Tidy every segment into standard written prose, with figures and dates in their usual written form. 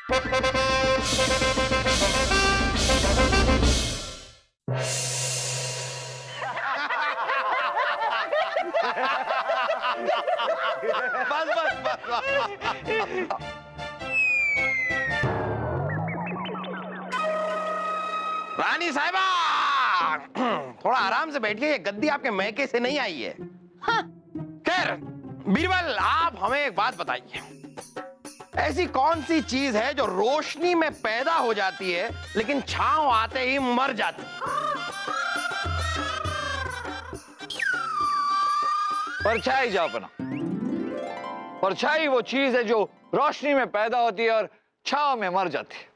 बस बस बस। रानी साहिबा, थोड़ा आराम से बैठिए, ये गद्दी आपके मैके से नहीं आई है। हाँ। खैर बीरबल, आप हमें एक बात बताइए, ऐसी कौन सी चीज है जो रोशनी में पैदा हो जाती है लेकिन छांव आते ही मर जाती है? परछाई जापना। परछाई वो चीज है जो रोशनी में पैदा होती है और छांव में मर जाती है।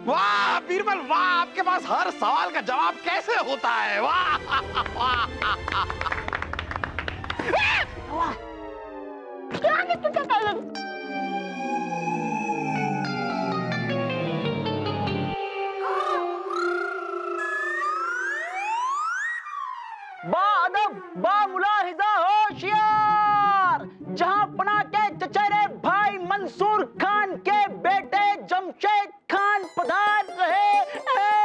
वाह बीरबल वाह, आपके पास हर सवाल का जवाब कैसे होता है, वाह वाह। बादब बामुलाहिजा होशियार, जहां पना के चचेरे भाई मंसूर खान के बेटे जमशेद खान पधार रहे हैं।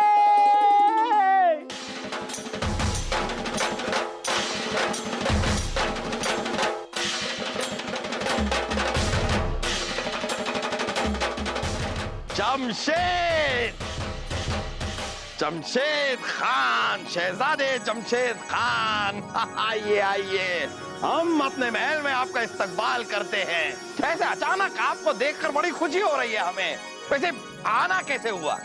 जमशेद, जमशेद खान, शहजादे जमशेद खान, आइए आइए, हम अपने महल में आपका इस्तकबाल करते हैं। ऐसे अचानक आपको देखकर बड़ी खुशी हो रही है हमें। वैसे आना कैसे हुआ?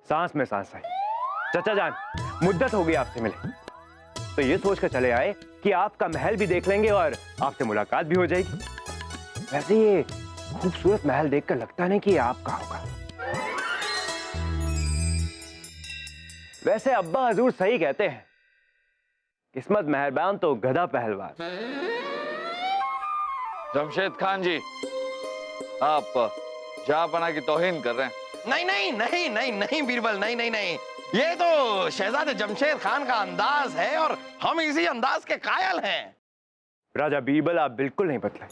सांस में सांस आई। चाचा जान, मुद्दत हो गई आपसे मिले, तो ये सोचकर चले आए कि आपका महल भी देख लेंगे और आपसे मुलाकात भी हो जाएगी। वैसे ये खूबसूरत महल देखकर लगता नहीं कि ये आपका होगा। वैसे अब्बा हजूर सही कहते हैं, किस्मत मेहरबान तो गधा पहलवान। जमशेद खान जी, आप जहांपना की तौहीन कर रहे हैं। नहीं नहीं नहीं नहीं नहीं बीरबल, नहीं नहीं नहीं, ये तो शहजादे जमशेद खान का अंदाज है और हम इसी अंदाज के कायल हैं। राजा बीरबल, आप बिल्कुल नहीं बदले।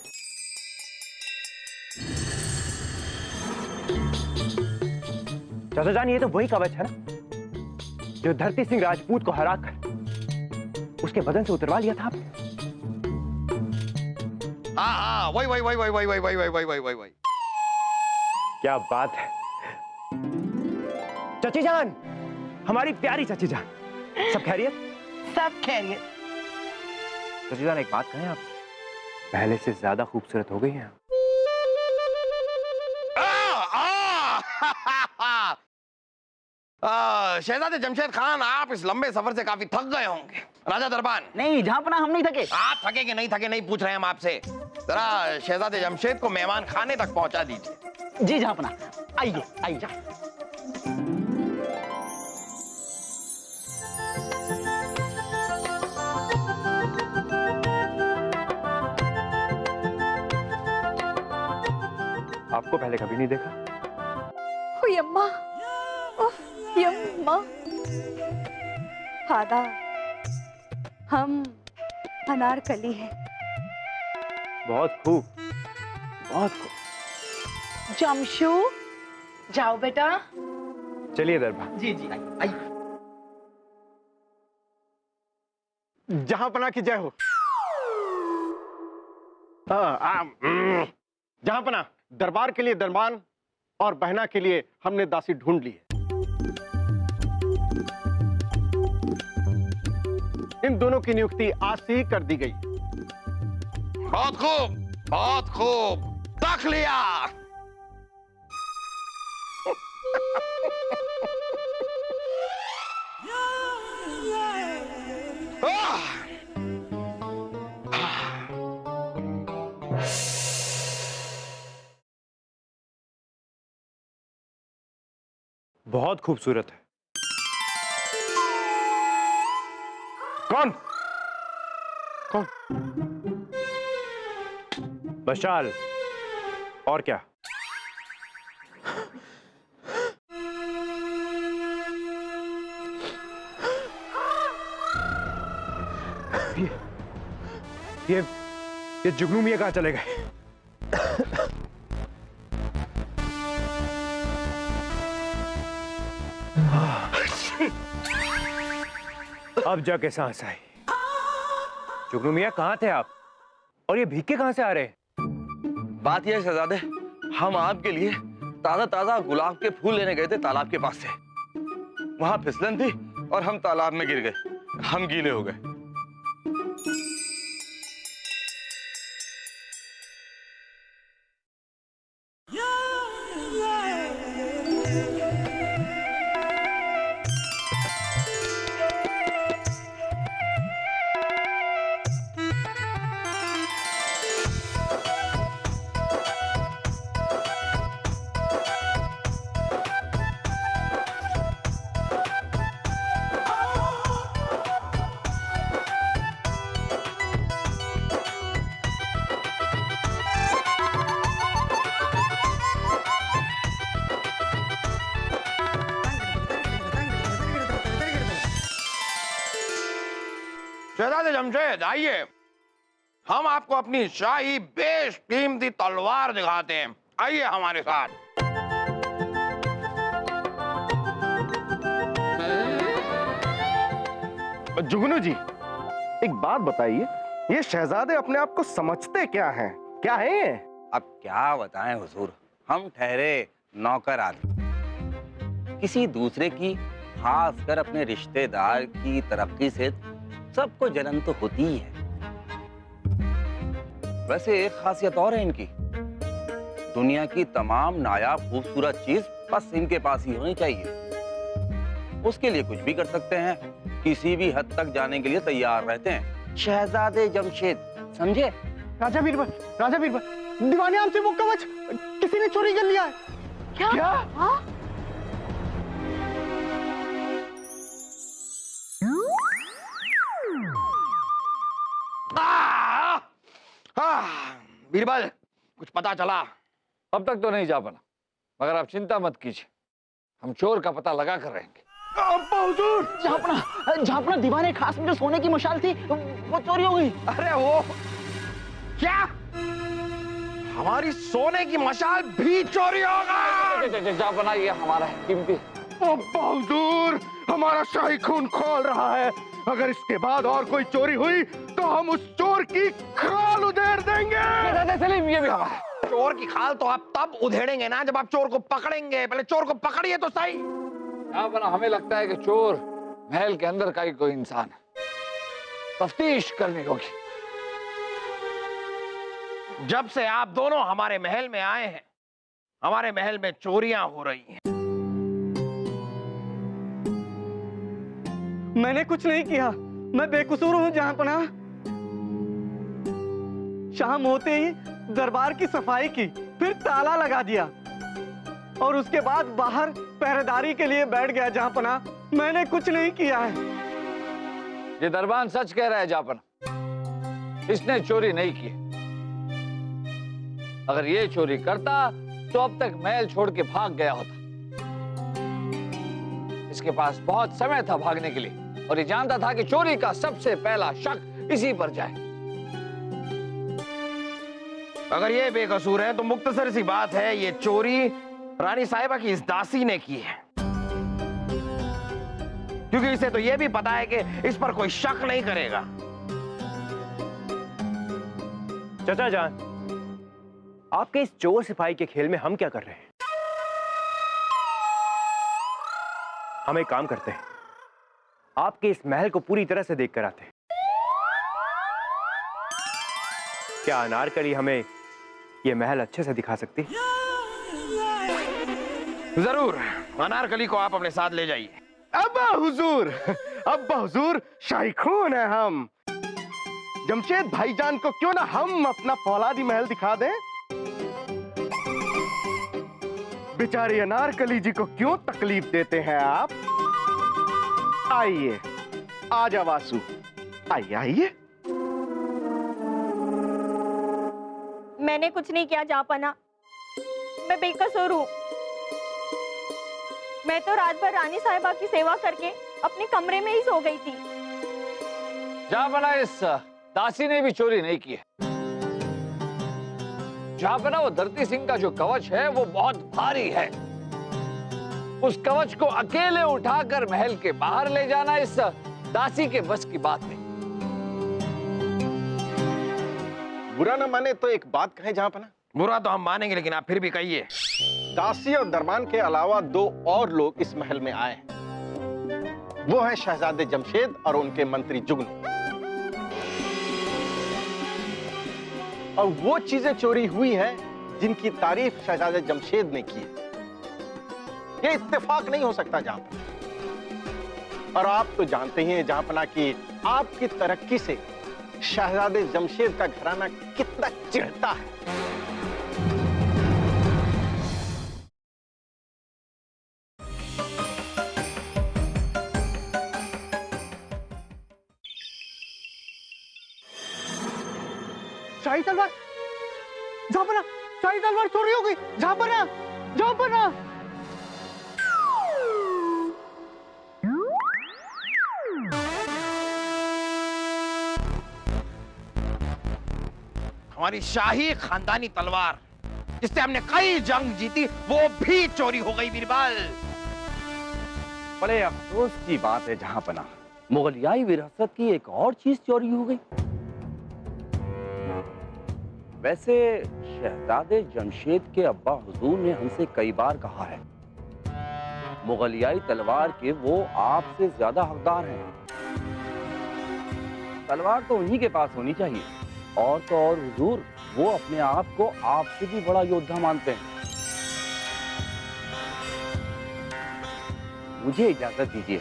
चाचा जान, ये तो वही कवच है ना जो धरती सिंह राजपूत को हराकर उसके बदन से उतरवा लिया था आपने। हाँ हाँ, वही वही वही वही वही वही वही वही वही वही वही। क्या बात है चाची जान, हमारी प्यारी चाची जान, सब खैरियत? सब खैरियत। चाची जान, एक बात कहें आपसे, पहले से ज्यादा खूबसूरत हो गई हैं। शहजादे जमशेद खान, आप इस लंबे सफर से काफी थक गए होंगे। राजा दरबान, नहीं जहांपना हम नहीं थके। आप थके कि नहीं थके नहीं पूछ रहे हैं हम आपसे। जरा शहजादे जमशेद को मेहमान खाने तक पहुंचा दीजिए। जी जहांपना, आइए आइए। आपको पहले कभी नहीं देखा। यम्मा, उफ, यम्मा। हादा, हम अनारकली हैं। बहुत खूब, बहुत खूब। जमशू, जाओ बेटा। चलिए दरबार। जी जी आइए। जहांपना की जय हो। जहांपना, दरबार के लिए दरबान और बहना के लिए हमने दासी ढूंढ ली है। इन दोनों की नियुक्ति आज से ही कर दी गई। बहुत खूब, बहुत खूब, रख लिया। बहुत खूबसूरत है। कौन? कौन? बशाल, और क्या? ये जुगनू मियां कहाँ चले गए? अब जाके सांस आई। जुगनू मियां कहाँ थे आप? और ये भीख के कहाँ से आ रहे हैं? बात यह है शहजादे, हम आपके लिए ताजा ताजा गुलाब के फूल लेने गए थे तालाब के पास से। वहां फिसलन थी और हम तालाब में गिर गए, हम गीले हो गए। शहजादे जमशेद आइए, हम आपको अपनी शाही बेशकीमती तलवार दिखाते हैं। आइए हमारे साथ। जुगनू जी, एक बात बताइए, ये शहजादे अपने आप को समझते क्या हैं? क्या है ये? अब क्या बताएं हुजूर, हम ठहरे नौकर आदमी, किसी दूसरे की खासकर अपने रिश्तेदार की तरक्की से सबको जलन तो होती ही है। वैसे एक खासियत और है इनकी, दुनिया की तमाम नायाब खूबसूरत चीज बस इनके पास ही होनी चाहिए। उसके लिए कुछ भी कर सकते हैं, किसी भी हद तक जाने के लिए तैयार रहते हैं। शहजादे जमशेद, समझे? राजा बीरबल, राजा बीरबल, दीवाने आम से वो कवच किसी ने चोरी कर लिया है। क्या? हाँ? बीरबल, कुछ पता चला? अब तक तो नहीं जा बना, मगर आप चिंता मत कीजिए, हम चोर का पता लगा कर रहेंगे। जहापना दीवाने खास में जो सोने की मशाल थी वो चोरी हो गई। अरे वो क्या? हमारी सोने की मशाल भी चोरी होगा? जा बना, ये हमारा है कीमती। हुजूर, हमारा शाही खून खोल रहा है। अगर इसके बाद और कोई चोरी हुई तो हम उस चोर की खाल उधेड़ देंगे। सलीम, ये भी हमारा है। चोर की खाल तो आप तब उधेड़ेंगे ना जब आप चोर को पकड़ेंगे। पहले चोर को पकड़िए तो सही। बना, हमें लगता है कि चोर महल के अंदर का ही कोई इंसान है, तफ्तीश करनी होगी। जब से आप दोनों हमारे महल में आए हैं, हमारे महल में चोरियां हो रही हैं। मैंने कुछ नहीं किया, मैं बेकसूर हूं जहांपना। शाम होते ही दरबार की सफाई की, फिर ताला लगा दिया और उसके बाद बाहर पहरेदारी के लिए बैठ गया जहांपना। मैंने कुछ नहीं किया है। ये दरबान सच कह रहा है जहांपना, इसने चोरी नहीं की। अगर ये चोरी करता तो अब तक महल छोड़ के भाग गया होता। इसके पास बहुत समय था भागने के लिए और ये जानता था कि चोरी का सबसे पहला शक इसी पर जाए। अगर ये बेकसूर है तो मुख्तसर सी बात है, ये चोरी रानी साहिबा की इस दासी ने की है, क्योंकि इसे तो ये भी पता है कि इस पर कोई शक नहीं करेगा। चाचा जान, आपके इस चोर सिपाही के खेल में हम क्या कर रहे हैं? हम एक काम करते हैं, आपके इस महल को पूरी तरह से देख कर आते हैं। क्या अनारकली हमें यह महल अच्छे से दिखा सकती है? जरूर, अनारकली को आप अपने साथ ले जाइए। अब्बा हुजूर, शाही खून है हम। जमशेद भाईजान को क्यों ना हम अपना फौलादी महल दिखा दें? बेचारी अनारकली जी को क्यों तकलीफ देते हैं आप? आइए, आजा वासु, आइए आइए। मैंने कुछ नहीं किया जहांपना, मैं बेकसूर हूँ। मैं तो रात भर रानी साहिबा की सेवा करके अपने कमरे में ही सो गई थी। जहांपना, इस दासी ने भी चोरी नहीं की है। जहां वो धरती सिंह का जो कवच है वो बहुत भारी है। उस कवच को अकेले उठाकर महल के बाहर ले जाना इस दासी के बस की बात नहीं। बुरा न माने तो एक बात कहें जहांपना। बुरा तो हम मानेंगे, लेकिन आप फिर भी कहिए। दासी और दरबान के अलावा 2 और लोग इस महल में आए हैं। वो हैं शहजादे जमशेद और उनके मंत्री जुगनू। और वो चीजें चोरी हुई हैं जिनकी तारीफ शहजादे जमशेद ने की है। ये इत्तेफाक नहीं हो सकता जहांपना। और आप तो जानते ही हैं जहांपना कि आपकी तरक्की से शहजादे जमशेद का घराना कितना चिढ़ता है। शाही तलवार, जहांपना, शाही तलवार चोरी हो गई। जहांपना, जहांपना। हमारी शाही खानदानी तलवार जिससे हमने कई जंग जीती, वो भी चोरी हो गई बीरबल। बड़े अफसोस की बात है जहांपना, मुगलियाई विरासत की एक और चीज चोरी हो गई। वैसे शहजादे जमशेद के अब्बा हुजूर ने हमसे कई बार कहा है, मुगलियाई तलवार के वो आपसे ज्यादा हकदार हैं। तलवार तो उन्हीं के पास होनी चाहिए। और तो और हुजूर, वो अपने आप को आपसे भी बड़ा योद्धा मानते हैं। मुझे इजाजत दीजिए।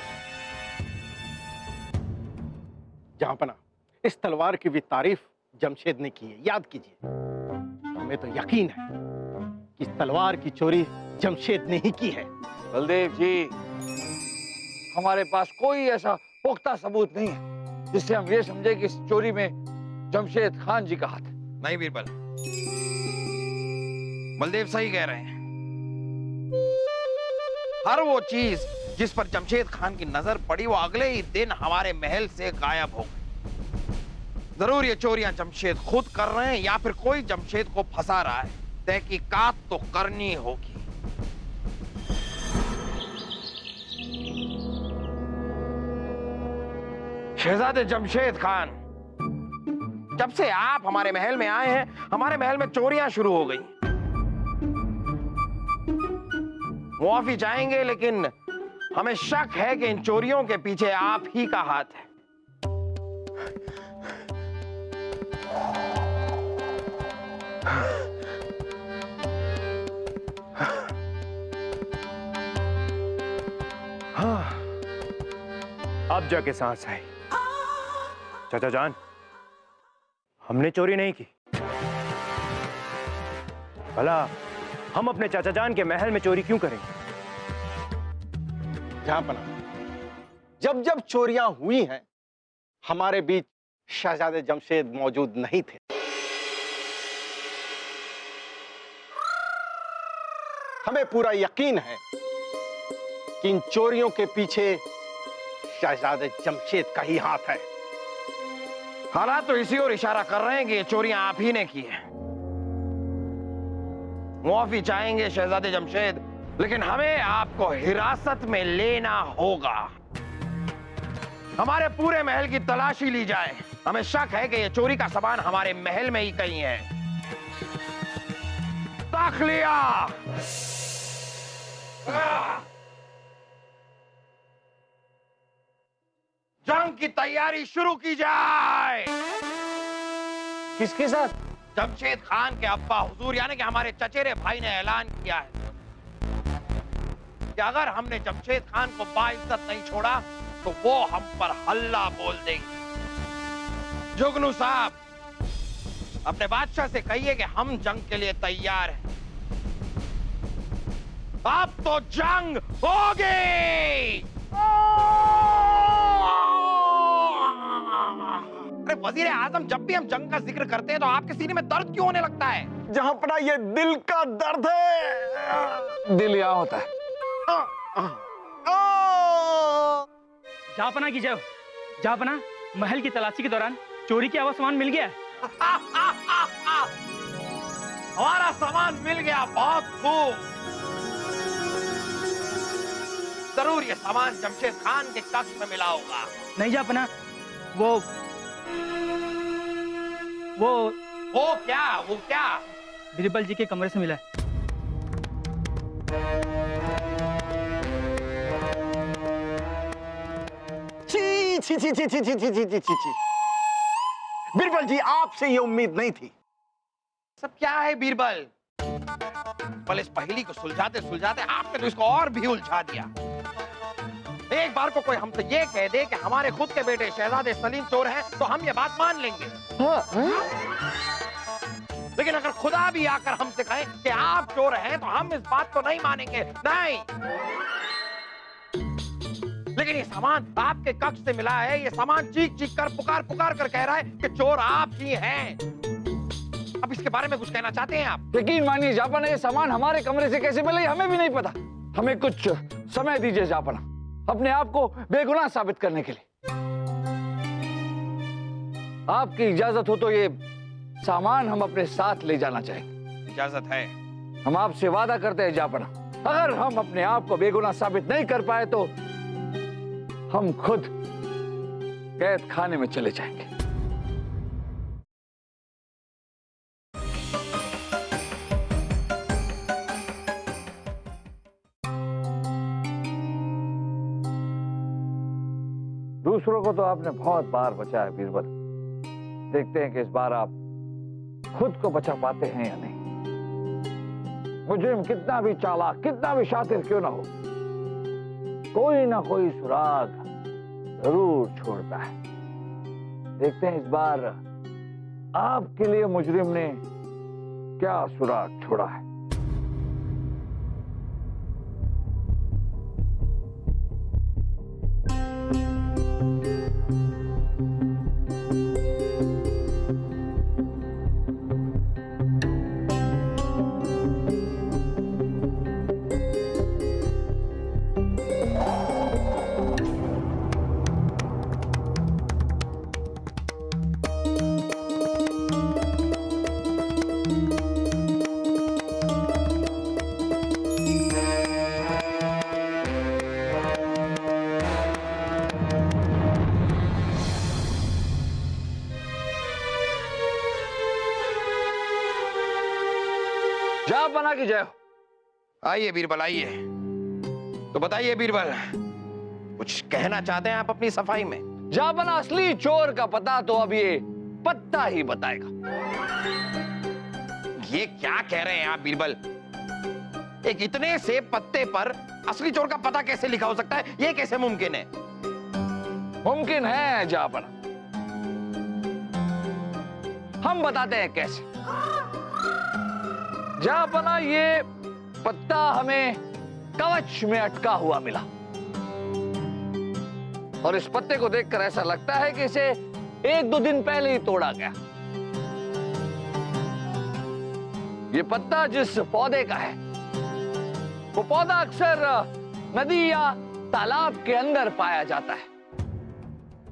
जहांपना, इस तलवार की भी तारीफ जमशेद ने की है, याद कीजिए। हमें तो यकीन है कि इस तलवार की चोरी जमशेद ने ही की है। बलदेव जी, हमारे पास कोई ऐसा पुख्ता सबूत नहीं है जिससे हम ये समझे कि इस चोरी में जमशेद खान जी का हाथ है। नहीं बीरबल, बलदेव सही कह रहे हैं। हर वो चीज जिस पर जमशेद खान की नजर पड़ी, वो अगले ही दिन हमारे महल से गायब हो गई। जरूर ये चोरियां जमशेद खुद कर रहे हैं या फिर कोई जमशेद को फंसा रहा है। तहकीकात तो करनी होगी। शहजादे जमशेद खान, जब से आप हमारे महल में आए हैं, हमारे महल में चोरियां शुरू हो गई। मुआफी चाहेंगे, लेकिन हमें शक है कि इन चोरियों के पीछे आप ही का हाथ है। अब जाके सांस आई। चाचा जान, हमने चोरी नहीं की। भला हम अपने चाचा जान के महल में चोरी क्यों करेंगे? जहांपना, जब जब चोरियां हुई हैं, हमारे बीच शहजादे जमशेद मौजूद नहीं थे। हमें पूरा यकीन है कि इन चोरियों के पीछे शहजादे जमशेद का ही हाथ है। हालात तो इसी ओर इशारा कर रहे हैं कि ये चोरियां आप ही ने की हैं। मुआफी चाहेंगे शहजादे जमशेद, लेकिन हमें आपको हिरासत में लेना होगा। हमारे पूरे महल की तलाशी ली जाए। हमें शक है कि ये चोरी का सामान हमारे महल में ही कहीं है। ताखलिया! जंग की तैयारी शुरू की जाए। किसके साथ? जमशेद खान के अब्बा हुजूर यानी कि हमारे चचेरे भाई ने ऐलान किया है कि अगर हमने जमशेद खान को बाइज्जत नहीं छोड़ा तो वो हम पर हल्ला बोल देंगे। जुगनू साहब, अपने बादशाह से कहिए कि हम जंग के लिए तैयार हैं। अब तो जंग होगी। अरे वजीर आजम, जब भी हम जंग का जिक्र करते हैं तो आपके सीने में दर्द क्यों होने लगता है? जहांपना, ये दिल का दर्द है। दिल यहाँ होता है। जहांपना की जय हो। जहांपना, महल की तलाशी के दौरान चोरी किया हुआ सामान मिल गया है। हमारा सामान मिल गया, बहुत खूब। जरूर ये सामान जमशेद खान के कक्ष में मिला होगा। नहीं जापना, वो क्या? बीरबल जी के कमरे से मिला है। छी छी छी छी छी छी छी छी छी छी। बीरबल जी, आपसे ये उम्मीद नहीं थी। सब क्या है बीरबल? इस पहेली को सुलझाते सुलझाते आपने तो इसको और भी उलझा दिया। एक बार को कोई हमसे ये कह दे कि हमारे खुद के बेटे शहजादे सलीम चोर हैं, तो हम ये बात मान लेंगे। लेकिन अगर खुदा भी आकर हमसे कहे कि आप चोर हैं, तो हम इस बात को नहीं मानेंगे। नहीं। लेकिन ये सामान आपके कक्ष से मिला है। ये सामान चीख चीख कर, पुकार पुकार कर कह रहा है कि चोर आप ही हैं। अब इसके बारे में कुछ कहना चाहते हैं आप? यकीन मानिए जापना, ये सामान हमारे कमरे से कैसे मिला हमें भी नहीं पता। हमें कुछ समय दीजिए जापना, अपने आप को बेगुनाह साबित करने के लिए। आपकी इजाजत हो तो ये सामान हम अपने साथ ले जाना चाहेंगे। इजाजत है। हम आपसे वादा करते हैं जापना, अगर हम अपने आप को बेगुनाह साबित नहीं कर पाए तो हम खुद कैद खाने में चले जाएंगे। दूसरों को तो आपने बहुत बार बचाया बीरबल, देखते हैं कि इस बार आप खुद को बचा पाते हैं या नहीं। मुजरिम कितना भी चालाक, कितना भी शातिर क्यों ना हो, कोई ना कोई सुराग जरूर छोड़ता है। देखते हैं इस बार आपके लिए मुजरिम ने क्या सुराग छोड़ा है। जापना की जय हो। आइए बीरबल, आइए। तो बताइए बीरबल, कुछ कहना चाहते हैं आप अपनी सफाई में? जापना, असली चोर का पता तो अब ये पत्ता ही बताएगा। ये क्या कह रहे हैं आप बीरबल? एक इतने से पत्ते पर असली चोर का पता कैसे लिखा हो सकता है? ये कैसे मुमकिन है? मुमकिन है जापना, हम बताते हैं कैसे। जापना, ये पत्ता हमें कवच में अटका हुआ मिला और इस पत्ते को देखकर ऐसा लगता है कि इसे 1-2 दिन पहले ही तोड़ा गया। ये पत्ता जिस पौधे का है, वो पौधा अक्सर नदी या तालाब के अंदर पाया जाता है।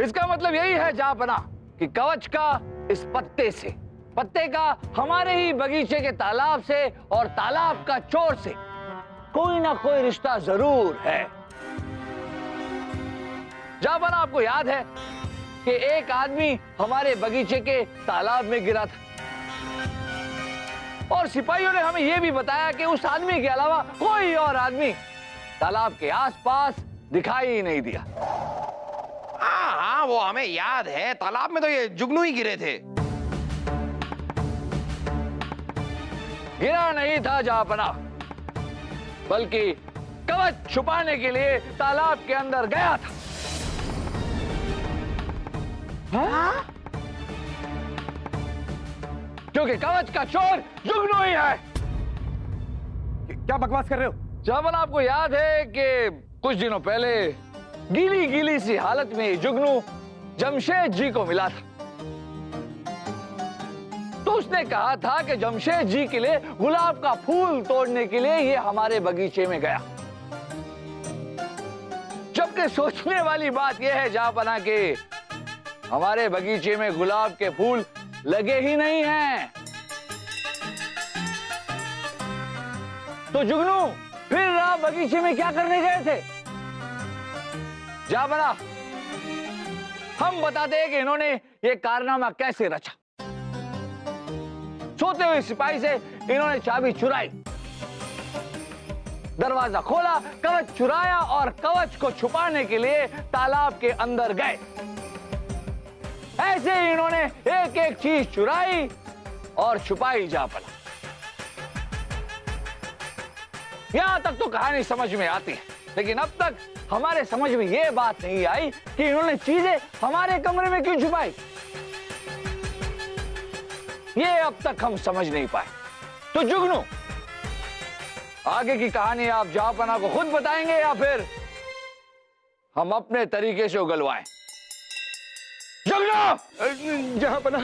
इसका मतलब यही है जापना कि कवच का इस पत्ते का हमारे ही बगीचे के तालाब से और तालाब का चोर से कोई ना कोई रिश्ता जरूर है। जापना, आपको याद है कि एक आदमी हमारे बगीचे के तालाब में गिरा था और सिपाहियों ने हमें यह भी बताया कि उस आदमी के अलावा कोई और आदमी तालाब के आसपास दिखाई ही नहीं दिया। हाँ, वो हमें याद है। तालाब में तो ये जुगनू ही गिरे थे। गिरा नहीं था जापना, बल्कि कवच छुपाने के लिए तालाब के अंदर गया था। हाँ? क्योंकि कवच का चोर जुगनू ही है। क्या बकवास कर रहे हो? जापना, आपको याद है कि कुछ दिनों पहले गीली गीली सी हालत में जुगनू जमशेद जी को मिला था, तो उसने कहा था कि जमशेद जी के लिए गुलाब का फूल तोड़ने के लिए ये हमारे बगीचे में गया। जबकि सोचने वाली बात यह है जापना कि हमारे बगीचे में गुलाब के फूल लगे ही नहीं हैं। तो जुगनू, फिर आप बगीचे में क्या करने गए थे? जा बना, हम बताते हैं कि इन्होंने ये कारनामा कैसे रचा। सोते हुए सिपाही से इन्होंने चाबी चुराई, दरवाजा खोला, कवच चुराया और कवच को छुपाने के लिए तालाब के अंदर गए। ऐसे ही इन्होंने एक एक चीज चुराई और छुपाई जा पड़ा। यहां तक तो कहानी समझ में आती है, लेकिन अब तक हमारे समझ में यह बात नहीं आई कि इन्होंने चीजें हमारे कमरे में क्यों छुपाई। ये अब तक हम समझ नहीं पाए। तो जुगनू, आगे की कहानी आप जहांपना को खुद बताएंगे या फिर हम अपने तरीके से उगलवाएं? जुगनू! जहांपना,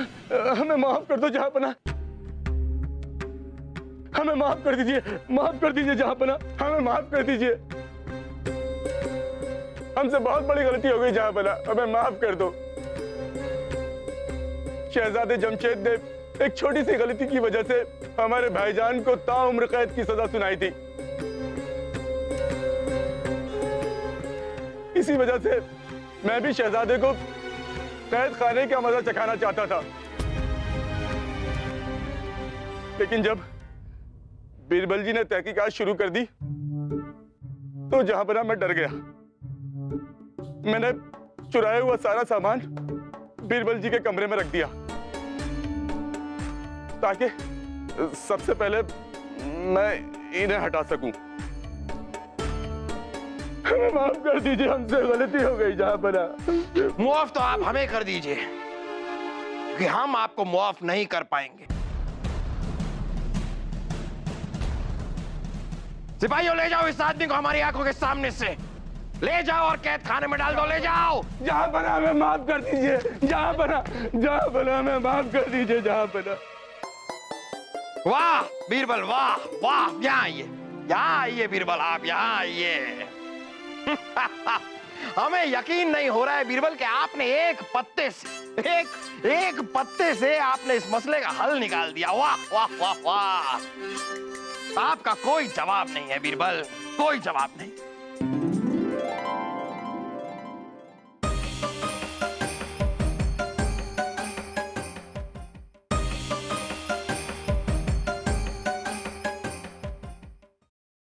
हमें माफ कर दो जहांपना, हमें माफ कर दीजिए, माफ कर दीजिए जहांपना, हमें माफ कर दीजिए। हमसे बहुत बड़ी गलती हो गई जहांपना, हमें माफ कर दो। शहजादे जमशेद ने एक छोटी सी गलती की वजह से हमारे भाईजान को ताउम्र कैद की सजा सुनाई थी। इसी वजह से मैं भी शहजादे को कैद खाने का मजा चखाना चाहता था, लेकिन जब बीरबल जी ने तहकीकात शुरू कर दी तो जहांपना मैं डर गया। मैंने चुराया हुआ सारा सामान बीरबल जी के कमरे में रख दिया ताकि सबसे पहले मैं इन्हें हटा सकूं। हमें माफ कर दीजिए, हमसे गलती हो गई जहांपना। मुआफ तो आप हमें कर दीजिए, क्योंकि हम आपको मुआफ नहीं कर पाएंगे। सिपाहियों, ले जाओ इस आदमी को हमारी आंखों के सामने से, ले जाओ और कैद खाने में डाल दो, ले जाओ। जहांपना हमें माफ कर दीजिए, जहांपना, जहांपना हमें माफ कर दीजिए जहांपना। वाह बीरबल, वाह वाह, यहाँ आइए बीरबल, आप यहाँ आइए। हमें यकीन नहीं हो रहा है बीरबल कि आपने एक पत्ते से आपने इस मसले का हल निकाल दिया। वाह वाह वाह वाह, आपका कोई जवाब नहीं है बीरबल, कोई जवाब नहीं।